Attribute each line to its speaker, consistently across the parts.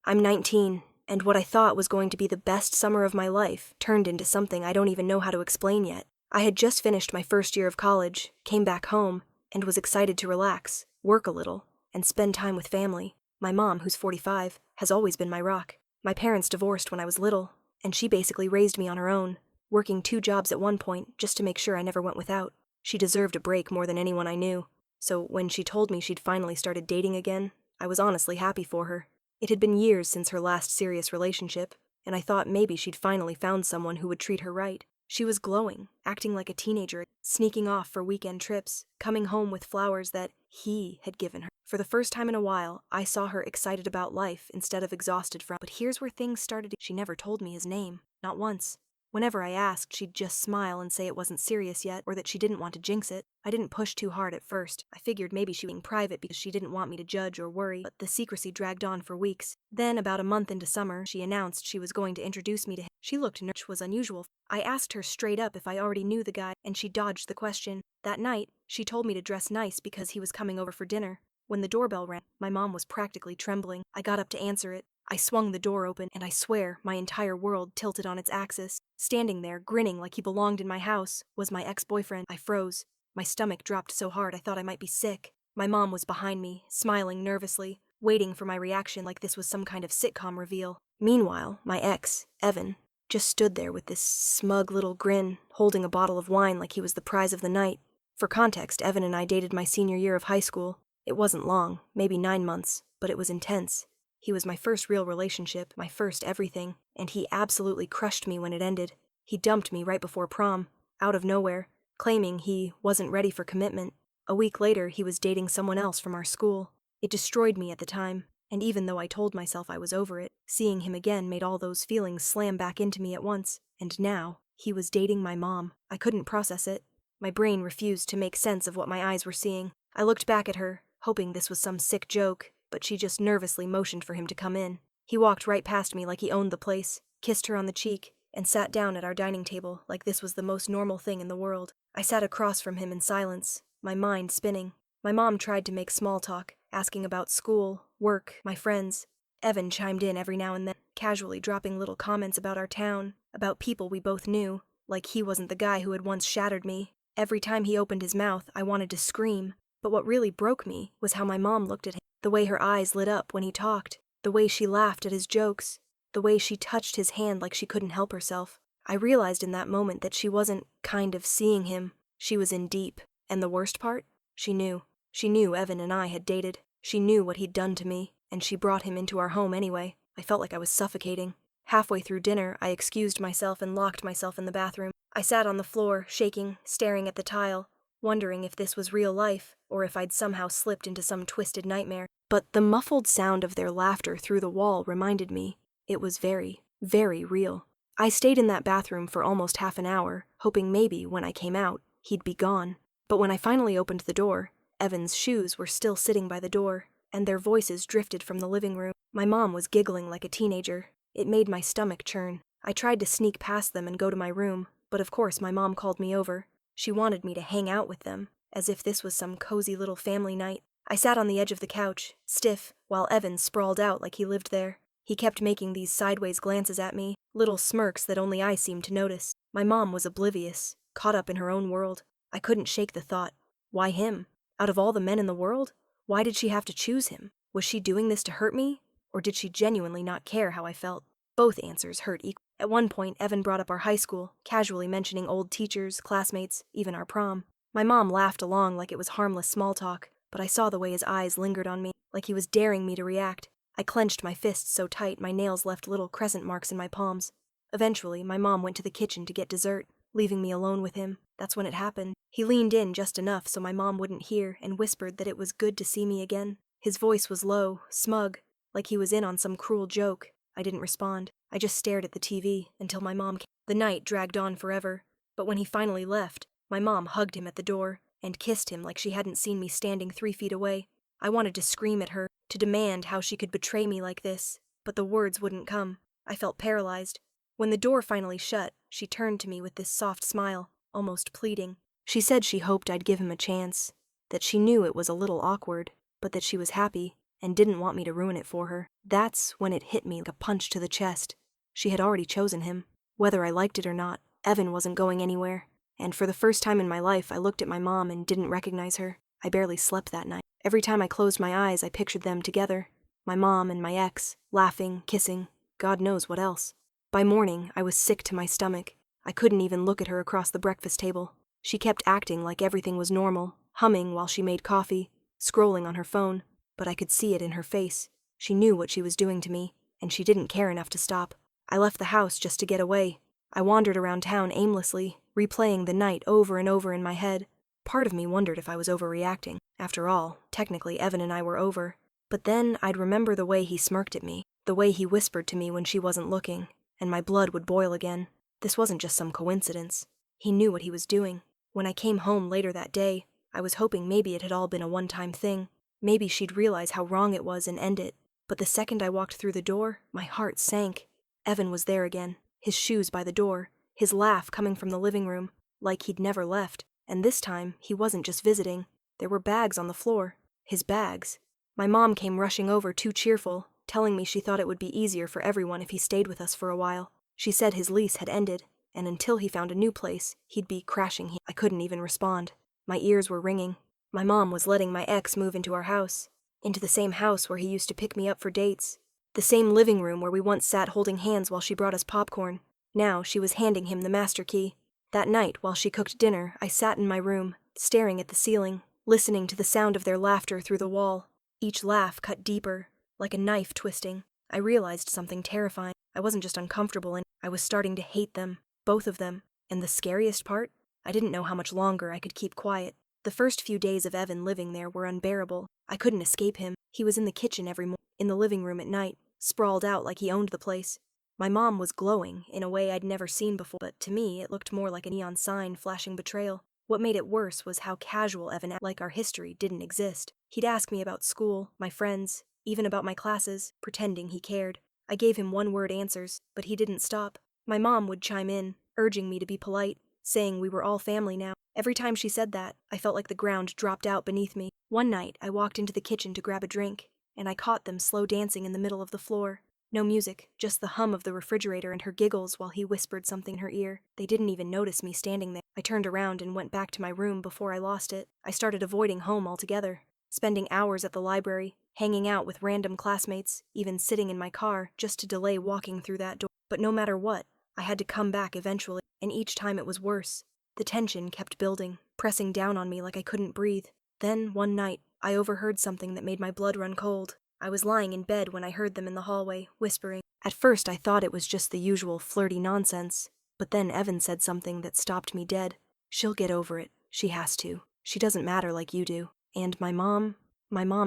Speaker 1: I'm 19, and what I thought was going to be the best summer of my life turned into something I don't even know how to explain yet. I had just finished my first year of college, came back home, and was excited to relax, work a little, and spend time with family. My mom, who's 45, has always been my rock. My parents divorced when I was little, and she basically raised me on her own, working 2 jobs at one point just to make sure I never went without. She deserved a break more than anyone I knew, so when she told me she'd finally started dating again, I was honestly happy for her. It had been years since her last serious relationship, and I thought maybe she'd finally found someone who would treat her right. She was glowing, acting like a teenager, sneaking off for weekend trips, coming home with flowers that he had given her. For the first time in a while, I saw her excited about life instead of exhausted from. But here's where things started. She never told me his name, not once. Whenever I asked, she'd just smile and say it wasn't serious yet, or that she didn't want to jinx it. I didn't push too hard at first. I figured maybe she was being private because she didn't want me to judge or worry, but the secrecy dragged on for weeks. Then, about a month into summer, she announced she was going to introduce me to him. She looked nervous, which was unusual. I asked her straight up if I already knew the guy, and she dodged the question. That night, she told me to dress nice because he was coming over for dinner. When the doorbell rang, my mom was practically trembling. I got up to answer it. I swung the door open, and I swear my entire world tilted on its axis. Standing there, grinning like he belonged in my house, was my ex-boyfriend. I froze. My stomach dropped so hard I thought I might be sick. My mom was behind me, smiling nervously, waiting for my reaction like this was some kind of sitcom reveal. Meanwhile, my ex, Evan, just stood there with this smug little grin, holding a bottle of wine like he was the prize of the night. For context, Evan and I dated my senior year of high school. It wasn't long, maybe 9 months, but it was intense. He was my first real relationship, my first everything, and he absolutely crushed me when it ended. He dumped me right before prom, out of nowhere, claiming he wasn't ready for commitment. A week later, he was dating someone else from our school. It destroyed me at the time, and even though I told myself I was over it, seeing him again made all those feelings slam back into me at once. And now, he was dating my mom. I couldn't process it. My brain refused to make sense of what my eyes were seeing. I looked back at her, hoping this was some sick joke, but she just nervously motioned for him to come in. He walked right past me like he owned the place, kissed her on the cheek, and sat down at our dining table like this was the most normal thing in the world. I sat across from him in silence, my mind spinning. My mom tried to make small talk, asking about school, work, my friends. Evan chimed in every now and then, casually dropping little comments about our town, about people we both knew, like he wasn't the guy who had once shattered me. Every time he opened his mouth, I wanted to scream, but what really broke me was how my mom looked at him, the way her eyes lit up when he talked, the way she laughed at his jokes, the way she touched his hand like she couldn't help herself. I realized in that moment that she wasn't kind of seeing him, she was in deep. And the worst part? She knew. She knew Evan and I had dated. She knew what he'd done to me, and she brought him into our home anyway. I felt like I was suffocating. Halfway through dinner, I excused myself and locked myself in the bathroom. I sat on the floor, shaking, staring at the tile, wondering if this was real life, or if I'd somehow slipped into some twisted nightmare. But the muffled sound of their laughter through the wall reminded me it was very, very real. I stayed in that bathroom for almost half an hour, hoping maybe, when I came out, he'd be gone. But when I finally opened the door, Evan's shoes were still sitting by the door, and their voices drifted from the living room. My mom was giggling like a teenager. It made my stomach churn. I tried to sneak past them and go to my room, but of course my mom called me over. She wanted me to hang out with them, as if this was some cozy little family night. I sat on the edge of the couch, stiff, while Evan sprawled out like he lived there. He kept making these sideways glances at me, little smirks that only I seemed to notice. My mom was oblivious, caught up in her own world. I couldn't shake the thought. Why him? Out of all the men in the world? Why did she have to choose him? Was she doing this to hurt me? Or did she genuinely not care how I felt? Both answers hurt equally. At one point, Evan brought up our high school, casually mentioning old teachers, classmates, even our prom. My mom laughed along like it was harmless small talk, but I saw the way his eyes lingered on me, like he was daring me to react. I clenched my fists so tight my nails left little crescent marks in my palms. Eventually, my mom went to the kitchen to get dessert, leaving me alone with him. That's when it happened. He leaned in just enough so my mom wouldn't hear and whispered that it was good to see me again. His voice was low, smug, like he was in on some cruel joke. I didn't respond. I just stared at the TV until my mom came. The night dragged on forever, but when he finally left, my mom hugged him at the door and kissed him like she hadn't seen me standing 3 feet away. I wanted to scream at her, to demand how she could betray me like this, but the words wouldn't come. I felt paralyzed. When the door finally shut, she turned to me with this soft smile, almost pleading. She said she hoped I'd give him a chance, that she knew it was a little awkward, but that she was happy. and didn't want me to ruin it for her. That's when it hit me like a punch to the chest. She had already chosen him. Whether I liked it or not, Evan wasn't going anywhere. And for the first time in my life, I looked at my mom and didn't recognize her. I barely slept that night. Every time I closed my eyes, I pictured them together. My mom and my ex, laughing, kissing, God knows what else. By morning, I was sick to my stomach. I couldn't even look at her across the breakfast table. She kept acting like everything was normal, humming while she made coffee, scrolling on her phone, but I could see it in her face. She knew what she was doing to me, and she didn't care enough to stop. I left the house just to get away. I wandered around town aimlessly, replaying the night over and over in my head. Part of me wondered if I was overreacting. After all, technically Evan and I were over. But then I'd remember the way he smirked at me, the way he whispered to me when she wasn't looking, and my blood would boil again. This wasn't just some coincidence. He knew what he was doing. When I came home later that day, I was hoping maybe it had all been a one-time thing. Maybe she'd realize how wrong it was and end it. But the second I walked through the door, my heart sank. Evan was there again, his shoes by the door, his laugh coming from the living room, like he'd never left. And this time, he wasn't just visiting. There were bags on the floor. His bags. My mom came rushing over, too cheerful, telling me she thought it would be easier for everyone if he stayed with us for a while. She said his lease had ended, and until he found a new place, he'd be crashing here. I couldn't even respond. My ears were ringing. My mom was letting my ex move into our house, into the same house where he used to pick me up for dates, the same living room where we once sat holding hands while she brought us popcorn. Now she was handing him the master key. That night, while she cooked dinner, I sat in my room, staring at the ceiling, listening to the sound of their laughter through the wall. Each laugh cut deeper, like a knife twisting. I realized something terrifying. I wasn't just uncomfortable, and I was starting to hate them, both of them. And the scariest part? I didn't know how much longer I could keep quiet. The first few days of Evan living there were unbearable. I couldn't escape him. He was in the kitchen every morning, in the living room at night, sprawled out like he owned the place. My mom was glowing in a way I'd never seen before, but to me it looked more like a neon sign flashing betrayal. What made it worse was how casual Evan acted, like our history didn't exist. He'd ask me about school, my friends, even about my classes, pretending he cared. I gave him one-word answers, but he didn't stop. My mom would chime in, urging me to be polite, saying we were all family now. Every time she said that, I felt like the ground dropped out beneath me. One night, I walked into the kitchen to grab a drink, and I caught them slow dancing in the middle of the floor. No music, just the hum of the refrigerator and her giggles while he whispered something in her ear. They didn't even notice me standing there. I turned around and went back to my room before I lost it. I started avoiding home altogether, spending hours at the library, hanging out with random classmates, even sitting in my car just to delay walking through that door. But no matter what, I had to come back eventually, and each time it was worse. The tension kept building, pressing down on me like I couldn't breathe. Then, one night, I overheard something that made my blood run cold. I was lying in bed when I heard them in the hallway, whispering. At first I thought it was just the usual flirty nonsense, but then Evan said something that stopped me dead. She'll get over it. She has to. She doesn't matter like you do. And my mom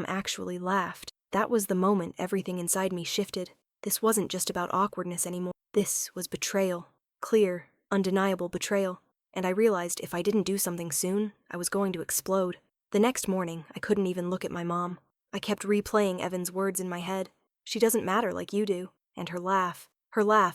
Speaker 1: actually laughed. That was the moment everything inside me shifted. This wasn't just about awkwardness anymore. This was betrayal. Clear, undeniable betrayal. And I realized if I didn't do something soon, I was going to explode. The next morning, I couldn't even look at my mom. I kept replaying Evan's words in my head. She doesn't matter like you do. And her laugh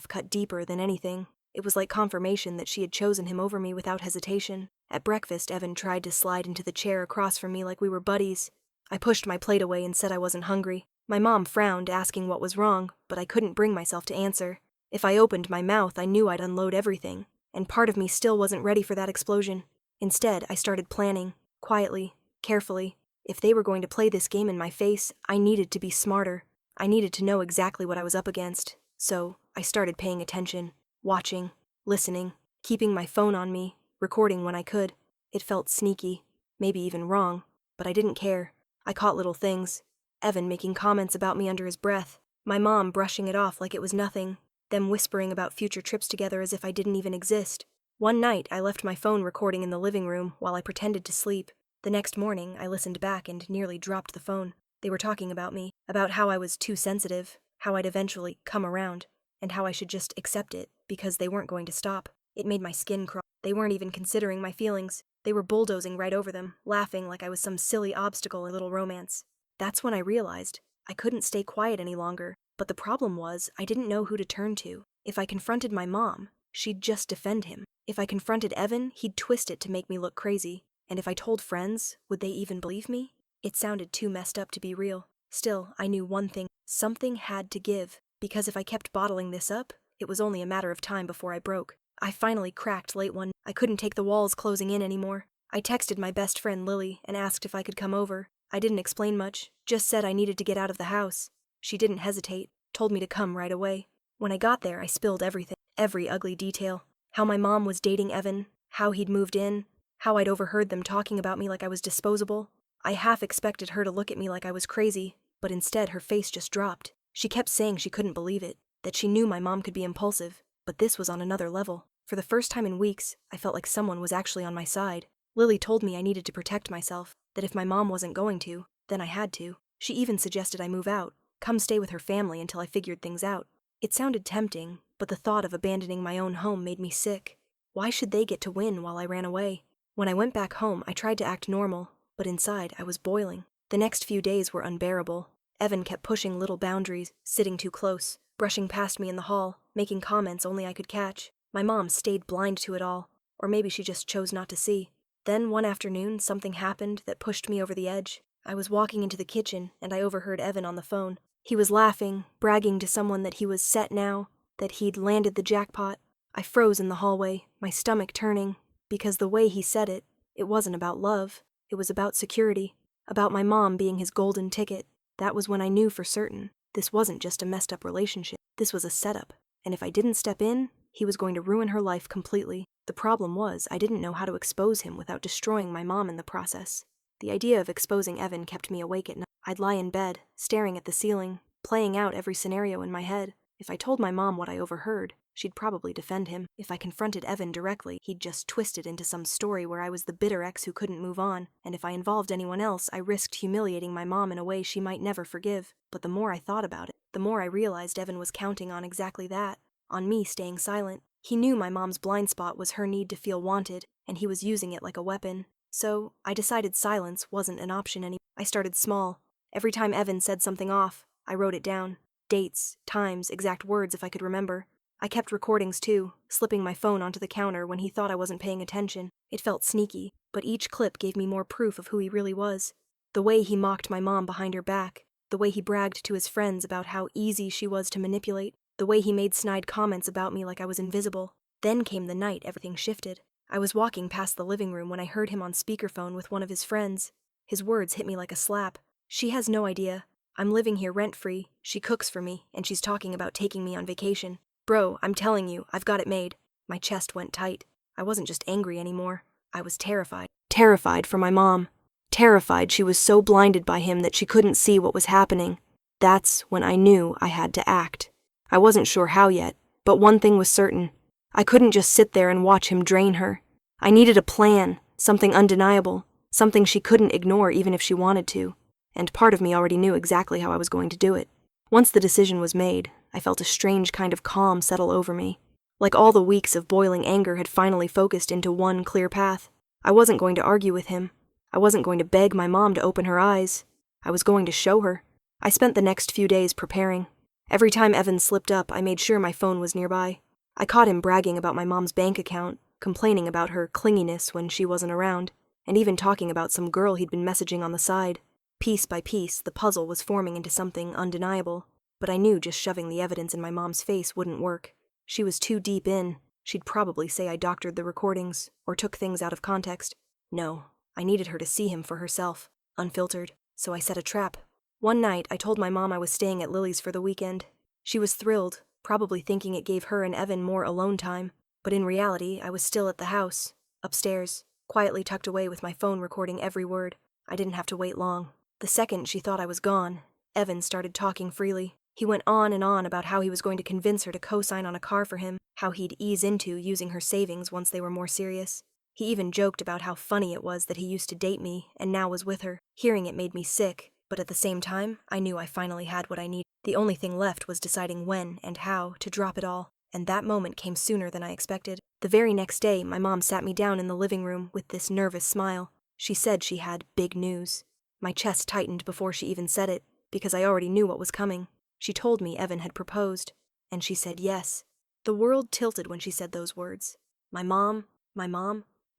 Speaker 1: cut deeper than anything. It was like confirmation that she had chosen him over me without hesitation. At breakfast, Evan tried to slide into the chair across from me like we were buddies. I pushed my plate away and said I wasn't hungry. My mom frowned, asking what was wrong, but I couldn't bring myself to answer. If I opened my mouth, I knew I'd unload everything, and part of me still wasn't ready for that explosion. Instead, I started planning, quietly, carefully. If they were going to play this game in my face, I needed to be smarter. I needed to know exactly what I was up against. So, I started paying attention, watching, listening, keeping my phone on me, recording when I could. It felt sneaky, maybe even wrong, but I didn't care. I caught little things. Evan making comments about me under his breath, my mom brushing it off like it was nothing, them whispering about future trips together as if I didn't even exist. One night, I left my phone recording in the living room while I pretended to sleep. The next morning, I listened back and nearly dropped the phone. They were talking about me, about how I was too sensitive, how I'd eventually come around, and how I should just accept it because they weren't going to stop. It made my skin crawl. They weren't even considering my feelings. They were bulldozing right over them, laughing like I was some silly obstacle in little romance. That's when I realized I couldn't stay quiet any longer. But the problem was I didn't know who to turn to. If I confronted my mom, she'd just defend him. If I confronted Evan, he'd twist it to make me look crazy. And if I told friends, would they even believe me? It sounded too messed up to be real. Still, I knew one thing. Something had to give, because if I kept bottling this up, it was only a matter of time before I broke. I finally cracked late one. I couldn't take the walls closing in anymore. I texted my best friend Lily and asked if I could come over. I didn't explain much, just said I needed to get out of the house. She didn't hesitate, told me to come right away. When I got there, I spilled everything, every ugly detail. How my mom was dating Evan, how he'd moved in, how I'd overheard them talking about me like I was disposable. I half expected her to look at me like I was crazy, but instead her face just dropped. She kept saying she couldn't believe it, that she knew my mom could be impulsive, but this was on another level. For the first time in weeks, I felt like someone was actually on my side. Lily told me I needed to protect myself, that if my mom wasn't going to, then I had to. She even suggested I move out, come stay with her family until I figured things out. It sounded tempting, but the thought of abandoning my own home made me sick. Why should they get to win while I ran away? When I went back home, I tried to act normal, but inside I was boiling. The next few days were unbearable. Evan kept pushing little boundaries, sitting too close, brushing past me in the hall, making comments only I could catch. My mom stayed blind to it all, or maybe she just chose not to see. Then one afternoon, something happened that pushed me over the edge. I was walking into the kitchen, and I overheard Evan on the phone. He was laughing, bragging to someone that he was set now, that he'd landed the jackpot. I froze in the hallway, my stomach turning, because the way he said it, it wasn't about love. It was about security, about my mom being his golden ticket. That was when I knew for certain this wasn't just a messed up relationship. This was a setup, and if I didn't step in, he was going to ruin her life completely. The problem was I didn't know how to expose him without destroying my mom in the process. The idea of exposing Evan kept me awake at night. I'd lie in bed, staring at the ceiling, playing out every scenario in my head. If I told my mom what I overheard, she'd probably defend him. If I confronted Evan directly, he'd just twist it into some story where I was the bitter ex who couldn't move on, and if I involved anyone else, I risked humiliating my mom in a way she might never forgive. But the more I thought about it, the more I realized Evan was counting on exactly that, on me staying silent. He knew my mom's blind spot was her need to feel wanted, and he was using it like a weapon. So, I decided silence wasn't an option anymore. I started small. Every time Evan said something off, I wrote it down. Dates, times, exact words if I could remember. I kept recordings too, slipping my phone onto the counter when he thought I wasn't paying attention. It felt sneaky, but each clip gave me more proof of who he really was. The way he mocked my mom behind her back, the way he bragged to his friends about how easy she was to manipulate, the way he made snide comments about me like I was invisible. Then came the night everything shifted. I was walking past the living room when I heard him on speakerphone with one of his friends. His words hit me like a slap. She has no idea. I'm living here rent-free, she cooks for me, and she's talking about taking me on vacation. Bro, I'm telling you, I've got it made. My chest went tight. I wasn't just angry anymore. I was terrified. Terrified for my mom. Terrified she was so blinded by him that she couldn't see what was happening. That's when I knew I had to act. I wasn't sure how yet, but one thing was certain. I couldn't just sit there and watch him drain her. I needed a plan, something undeniable, something she couldn't ignore even if she wanted to. And part of me already knew exactly how I was going to do it. Once the decision was made, I felt a strange kind of calm settle over me. Like all the weeks of boiling anger had finally focused into one clear path. I wasn't going to argue with him. I wasn't going to beg my mom to open her eyes. I was going to show her. I spent the next few days preparing. Every time Evan slipped up, I made sure my phone was nearby. I caught him bragging about my mom's bank account, complaining about her clinginess when she wasn't around, and even talking about some girl he'd been messaging on the side. Piece by piece, the puzzle was forming into something undeniable, but I knew just shoving the evidence in my mom's face wouldn't work. She was too deep in. She'd probably say I doctored the recordings, or took things out of context. No, I needed her to see him for herself, unfiltered, so I set a trap. One night, I told my mom I was staying at Lily's for the weekend. She was thrilled, probably thinking it gave her and Evan more alone time, but in reality, I was still at the house, upstairs, quietly tucked away with my phone recording every word. I didn't have to wait long. The second she thought I was gone, Evan started talking freely. He went on and on about how he was going to convince her to co-sign on a car for him, how he'd ease into using her savings once they were more serious. He even joked about how funny it was that he used to date me and now was with her. Hearing it made me sick, but at the same time, I knew I finally had what I needed. The only thing left was deciding when and how to drop it all, and that moment came sooner than I expected. The very next day, my mom sat me down in the living room with this nervous smile. She said she had big news. My chest tightened before she even said it, because I already knew what was coming. She told me Evan had proposed, and she said yes. The world tilted when she said those words. My mom,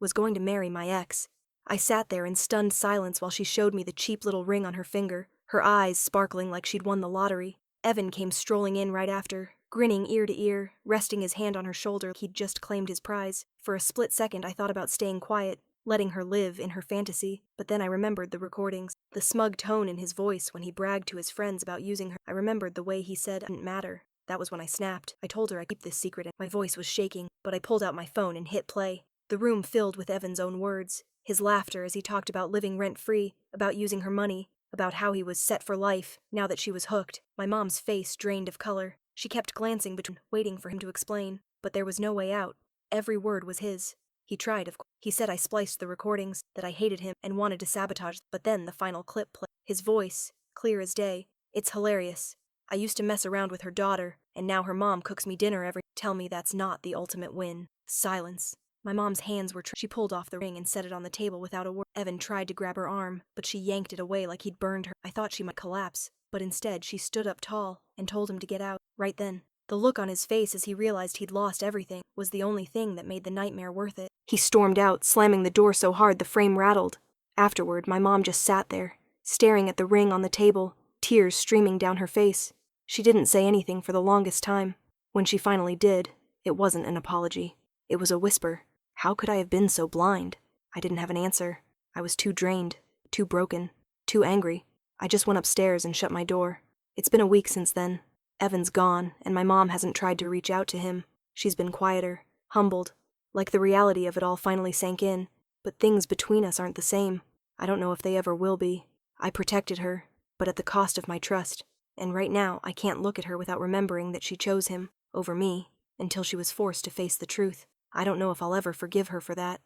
Speaker 1: was going to marry my ex. I sat there in stunned silence while she showed me the cheap little ring on her finger, her eyes sparkling like she'd won the lottery. Evan came strolling in right after, grinning ear to ear, resting his hand on her shoulder like he'd just claimed his prize. For a split second I thought about staying quiet, letting her live in her fantasy, but then I remembered the recordings, the smug tone in his voice when he bragged to his friends about using her. I remembered the way he said it didn't matter. That was when I snapped. I told her I'd keep this secret, and my voice was shaking, but I pulled out my phone and hit play. The room filled with Evan's own words, his laughter as he talked about living rent-free, about using her money, about how he was set for life, now that she was hooked. My mom's face drained of color. She kept glancing between, waiting for him to explain, but there was no way out. Every word was his. He tried, of course. He said I spliced the recordings, that I hated him and wanted to sabotage, but then the final clip played. His voice, clear as day. It's hilarious. I used to mess around with her daughter, and now her mom cooks me dinner every. Tell me that's not the ultimate win. Silence. My mom's hands were. She pulled off the ring and set it on the table without a word. Evan tried to grab her arm, but she yanked it away like he'd burned her. I thought she might collapse, but instead she stood up tall and told him to get out. Right then, the look on his face as he realized he'd lost everything was the only thing that made the nightmare worth it. He stormed out, slamming the door so hard the frame rattled. Afterward, my mom just sat there, staring at the ring on the table, tears streaming down her face. She didn't say anything for the longest time. When she finally did, it wasn't an apology. It was a whisper. How could I have been so blind? I didn't have an answer. I was too drained, too broken, too angry. I just went upstairs and shut my door. It's been a week since then. Evan's gone, and my mom hasn't tried to reach out to him. She's been quieter, humbled, like the reality of it all finally sank in. But things between us aren't the same. I don't know if they ever will be. I protected her, but at the cost of my trust. And right now, I can't look at her without remembering that she chose him over me until she was forced to face the truth. I don't know if I'll ever forgive her for that.